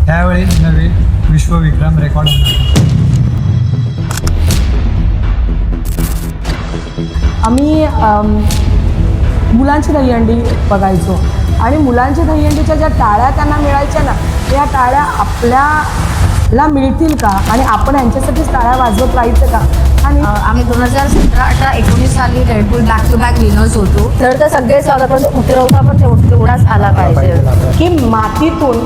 त्यावेळी नवे विश्वविक्रम रेकॉर्ड होणार. आम्ही मुलांची दहीहंडी बघायचो आणि मुलांच्या दहीहंडीच्या ज्या टाळ्या त्यांना मिळायच्या ना, त्या टाळ्या आपल्याला मिळतील का आणि आपण यांच्यासाठीच टाळ्या वाजवत राहायचं का. आणि आम्ही 2017-18-19 साली Red Bull back to back winners होतो. तर सगळे स्वागत पण उतरवता पण तेवढाच आला पाहिजे की मातीतून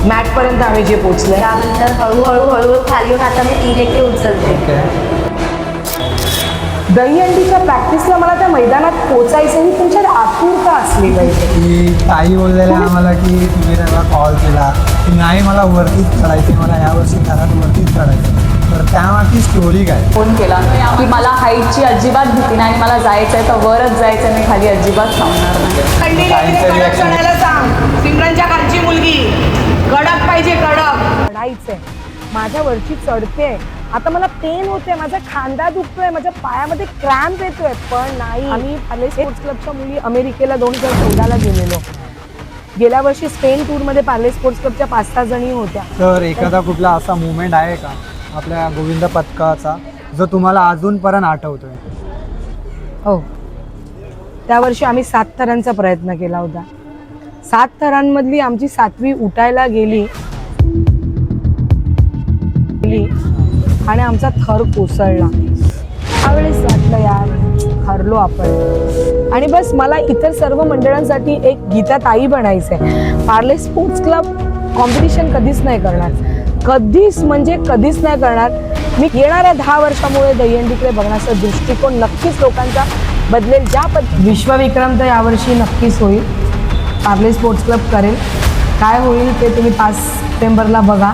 मॅटपर्यंत आम्ही जे पोचलोय. त्यानंतर हळूहळू खाली येऊन आता मी 3 एकटे उचलते. दहीहंडीच्या प्रॅक्टिसला मला त्या मैदानात पोचायचं ही तुमच्यात आतुरता असली पाहिजे. की ताई बोललेल्या आम्हाला की तुम्ही त्यांना कॉल केला की नाही मला वरतीच चढायचे, मला यावर्षी घरात वरतीच चढायचं. तर त्यामागची स्टोरी काय? फोन केला की मला हाईटची अजिबात भीती नाही आणि मला जायचं आहे तर वरच जायचं आहे, मी खाली अजिबात थांबणार नाही. कडक चढायला सांग. सिमरनच्या खालची मुलगी कडक पाहिजे, कडक चढायचंय. माझ्या वरची चढते, आता मला पेन होते, माझा खांदा दुखतोय, माझ्या पायामध्ये क्रॅम्प येतोय, पण नाही. आम्ही पार्ले स्पोर्ट्स क्लबच्या मुली अमेरिकेला 2014ला गेलेलो. गेल्या वर्षी स्पेन टूरमध्ये पार्ले स्पोर्ट्स क्लबच्या 5-6 जणी होत्या. तर एखादा कुठला असा मुवमेंट आहे का आपल्या गोविंद पथकाचा जो तुम्हाला अजूनपर्यंत आठवतोय? हो, त्या वर्षी आम्ही 7 थरांचा प्रयत्न केला होता. 7 थरांमधली आमची 7वी उठायला गेली आणि आमचा थर कोसळला. त्यावेळेस वाटलं यार हरलो आपण. आणि बस मला इतर सर्व मंडळांसाठी एक गीता ताई बनायचंय. पार्ले स्पोर्ट्स क्लब कॉम्पिटिशन कधीच नाही करणार, कधीच म्हणजे कधीच नाही करणार. मी येणाऱ्या 10 वर्षामुळे दहीहंडीकडे बघण्याचा दृष्टिकोन नक्कीच लोकांचा बदलेल. विश्वविक्रम तर यावर्षी नक्कीच होईल. पार्ले स्पोर्ट्स क्लब करेल. काय होईल ते तुम्ही 5 सप्टेंबरला बघा.